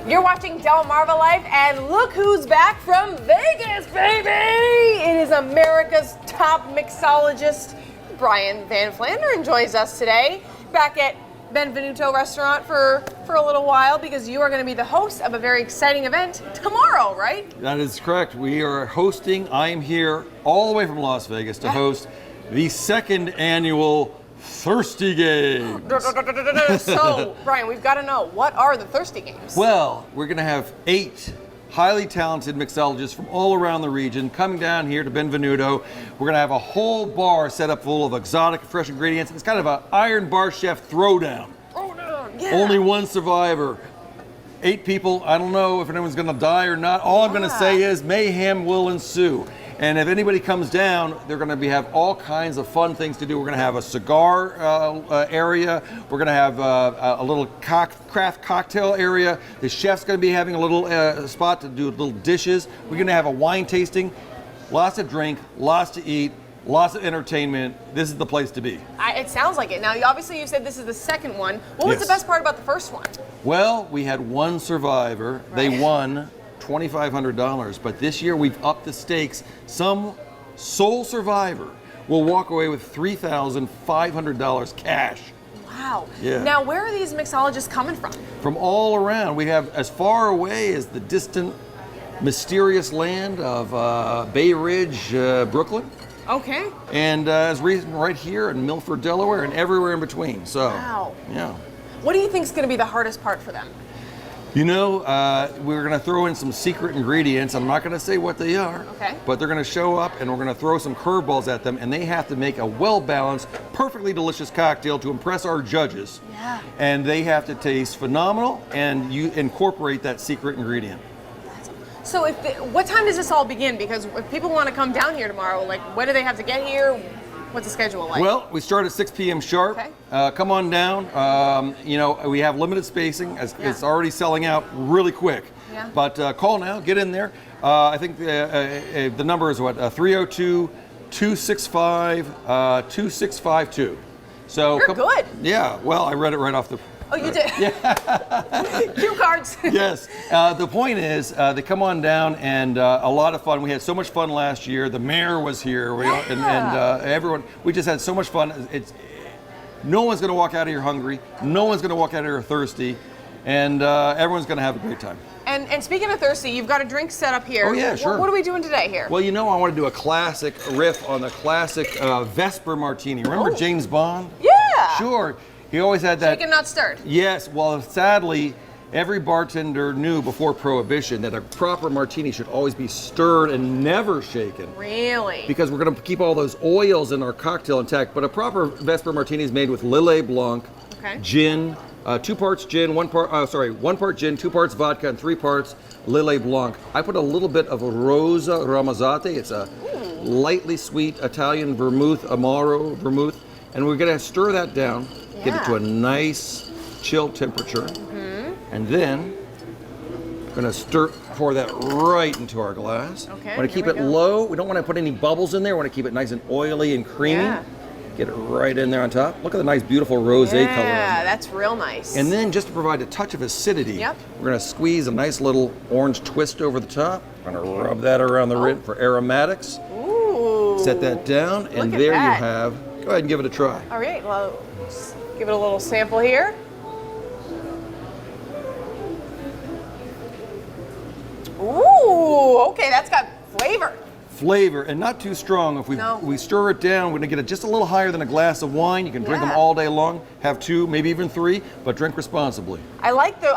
You're watching Delmarva Life, and look who's back from Vegas, baby! It is America's top mixologist, Brian Van Flandern, joins us today, back at Benvenuto Restaurant for a little while, because you are going to be the host of a very exciting event tomorrow, right? That is correct. We are hosting, I am here all the way from Las Vegas to host the second annual Thirsty Games. So, Brian, we've got to know, what are the Thirsty Games? Well, we're going to have 8 highly talented mixologists from all around the region coming down here to Benvenuto. We're going to have a whole bar set up full of exotic, fresh ingredients. It's kind of an Iron Bar Chef throwdown. Yeah. Only one survivor. 8 people. I don't know if anyone's going to die or not. All I'm going to say is mayhem will ensue. And if anybody comes down, they're going to have all kinds of fun things to do. We're going to have a cigar area. We're going to have a little craft cocktail area. The chef's going to be having a little spot to do little dishes. We're going to have a wine tasting. Lots to drink, lots to eat, lots of entertainment. This is the place to be. It sounds like it. Now, obviously you said this is the second one. What was the best part about the first one? Well, we had one survivor. Right. They won $2,500, but this year we've upped the stakes. Some sole survivor will walk away with $3,500 cash. Wow. Yeah. Now, where are these mixologists coming from? From all around. We have as far away as the distant, mysterious land of Bay Ridge, Brooklyn. Okay. And as recent right here in Milford, Delaware, and everywhere in between. So, wow. Yeah. What do you think is going to be the hardest part for them? You know, we're going to throw in some secret ingredients. I'm not going to say what they are, but they're going to show up and we're going to throw some curveballs at them, and they have to make a well-balanced, perfectly delicious cocktail to impress our judges. Yeah. And they have to taste phenomenal, and you incorporate that secret ingredient. So what time does this all begin? Because if people want to come down here tomorrow, like, when do they have to get here? What's the schedule like? Well, we start at 6 p.m. sharp. Okay. Come on down. You know, we have limited spacing. It's already selling out really quick. Yeah. But call now, get in there. I think the number is what? 302-265-2652. So you're good. Yeah, well, I read it right off the... Oh, you did? Yeah. Cue cards. Yes. The point is, they come on down, and a lot of fun. We had so much fun last year. The mayor was here, and everyone. We just had so much fun. No one's going to walk out of here hungry. No one's going to walk out of here thirsty, and everyone's going to have a great time. And speaking of thirsty, you've got a drink set up here. Oh yeah, sure. What are we doing today here? Well, you know, I want to do a classic riff on the classic Vesper Martini. Remember James Bond? Yeah. Sure. He always had that. Shaken, not stirred. Yes. Well, sadly, every bartender knew before Prohibition that a proper martini should always be stirred and never shaken. Really? Because we're going to keep all those oils in our cocktail intact. But a proper Vesper Martini is made with Lillet Blanc, gin, 2 parts gin, 1 part gin, 2 parts vodka, and 3 parts Lillet Blanc. I put a little bit of Rosa Ramazzate. It's a lightly sweet Italian vermouth, Amaro vermouth. And we're going to stir that down. Get it to a nice chill temperature, and then we're going to pour that right into our glass. Okay. Want to keep it low. We don't want to put any bubbles in there. We want to keep it nice and oily and creamy. Yeah. Get it right in there on top. Look at the nice, beautiful rosé color. Yeah, that's real nice. And then just to provide a touch of acidity, we're going to squeeze a nice little orange twist over the top. We're going to rub that around the rim for aromatics. Ooh. Set that down, and there you have. Go ahead and give it a try. All right. Well, let's give it a little sample here. Ooh, okay, that's got flavor. Flavor, and not too strong. If we stir it down, we're gonna get it just a little higher than a glass of wine. You can drink them all day long. Have 2, maybe even 3, but drink responsibly. I like the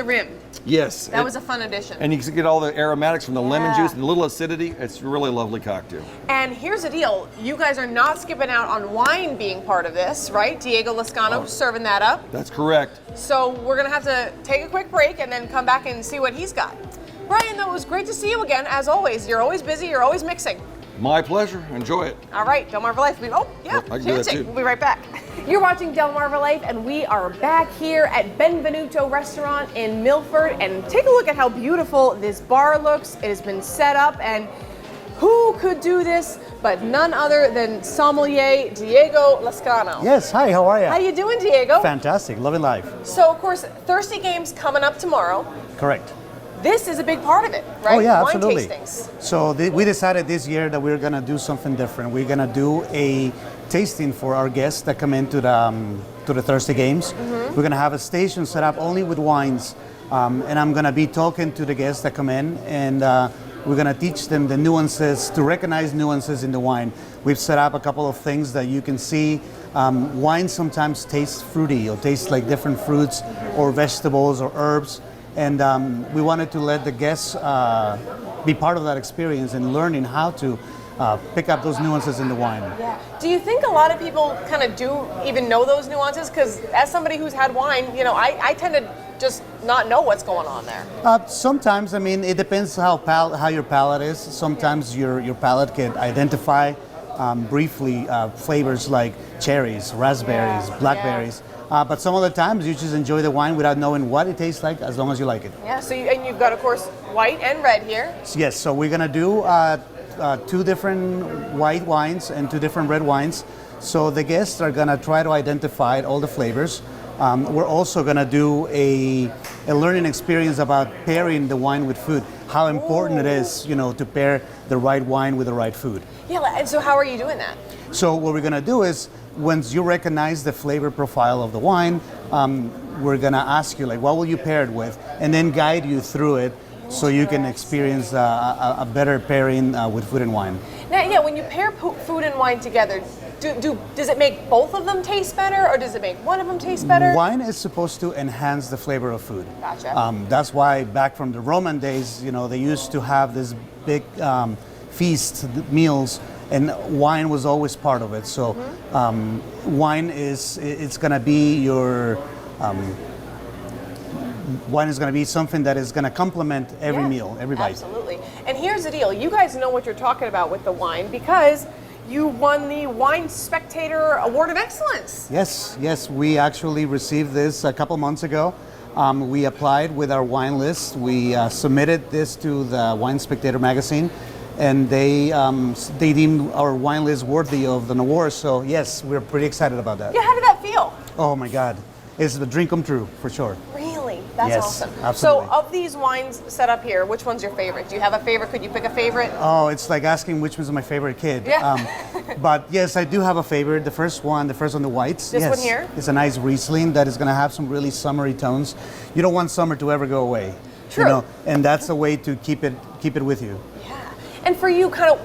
rim. Yes. That was a fun addition. And you can get all the aromatics from the lemon juice and a little acidity. It's a really lovely cocktail. And here's the deal. You guys are not skipping out on wine being part of this, right? Diego Lascano serving that up. That's correct. So we're gonna have to take a quick break and then come back and see what he's got. Brian, though, it was great to see you again, as always. You're always busy, you're always mixing. My pleasure. Enjoy it. All right, Delmarva Life. I can do that too. We'll be right back. You're watching Delmarva Life, and we are back here at Benvenuto Restaurant in Milford. And take a look at how beautiful this bar looks. It has been set up, and who could do this but none other than sommelier Diego Lascano. Yes, hi, how are you? How you doing, Diego? Fantastic, loving life. So, of course, Thirsty Games coming up tomorrow. Correct. This is a big part of it, right? Oh yeah, Wine absolutely. tastings. So we decided this year that we're gonna do something different. We're gonna do a tasting for our guests that come into the Thirsty Games. We're gonna have a station set up only with wines, and I'm gonna be talking to the guests that come in, and we're gonna teach them the nuances, to recognize nuances in the wine. We've set up a couple of things that you can see. Wine sometimes tastes fruity or tastes like different fruits or vegetables or herbs. And we wanted to let the guests be part of that experience and learning how to pick up those nuances in the wine. Yeah. Do you think a lot of people kind of do even know those nuances? Because as somebody who's had wine, you know, I tend to just not know what's going on there. Sometimes, I mean, it depends how your palate is. Sometimes your palate can identify briefly flavors like cherries, raspberries, blackberries. But some of the times you just enjoy the wine without knowing what it tastes like, as long as you like it. Yeah, so and you've got, of course, white and red here. Yes, so we're gonna do 2 different white wines and 2 different red wines. So the guests are gonna try to identify all the flavors. We're also gonna do a learning experience about pairing the wine with food. How important it is, you know, to pair the right wine with the right food. Yeah, and so how are you doing that? So what we're gonna do is, once you recognize the flavor profile of the wine, we're gonna ask you, like, what will you pair it with, and then guide you through it so you can experience a better pairing with food and wine. Now, yeah, when you pair food and wine together, does it make both of them taste better, or does it make one of them taste better? Wine is supposed to enhance the flavor of food. Gotcha. That's why back from the Roman days, you know, they used to have this big feast meals, and wine was always part of it. So wine it's gonna be your wine is gonna be something that is gonna complement every meal, every bite. Absolutely. And here's the deal: you guys know what you're talking about with the wine because you won the Wine Spectator Award of Excellence. Yes, we actually received this a couple months ago. We applied with our wine list. We submitted this to the Wine Spectator magazine, and they deemed our wine list worthy of an award. So yes, we're pretty excited about that. Yeah, how did that feel? Oh my God, it's a dream come true for sure. Really? That's Yes, awesome. absolutely. So of these wines set up here, which one's your favorite? Do you have a favorite? Could you pick a favorite? Oh, it's like asking which was my favorite kid. Yeah. But yes, I do have a favorite. The first one, the whites. This yes. one here? It's a nice Riesling that is going to have some really summery tones. You don't want summer to ever go away. True. You know, and that's a way to keep it with you. Yeah. And for you, kind of,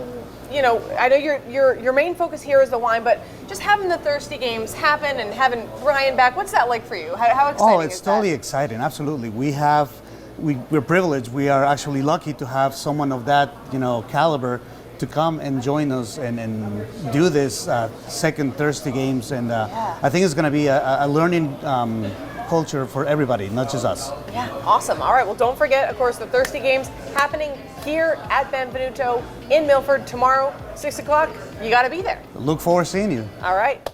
you know, I know your main focus here is the wine, but just having the Thirsty Games happen and having Brian back, what's that like for you? How exciting Oh, is it's that? totally exciting. Absolutely. We're privileged. We are actually lucky to have someone of that, you know, caliber to come and join us and do this second Thirsty Games. And I think it's going to be a learning culture for everybody, not just us. Yeah, awesome. All right, well, don't forget, of course, the Thirsty Games happening here at Benvenuto in Milford tomorrow, 6 o'clock. You got to be there. Look forward to seeing you. All right.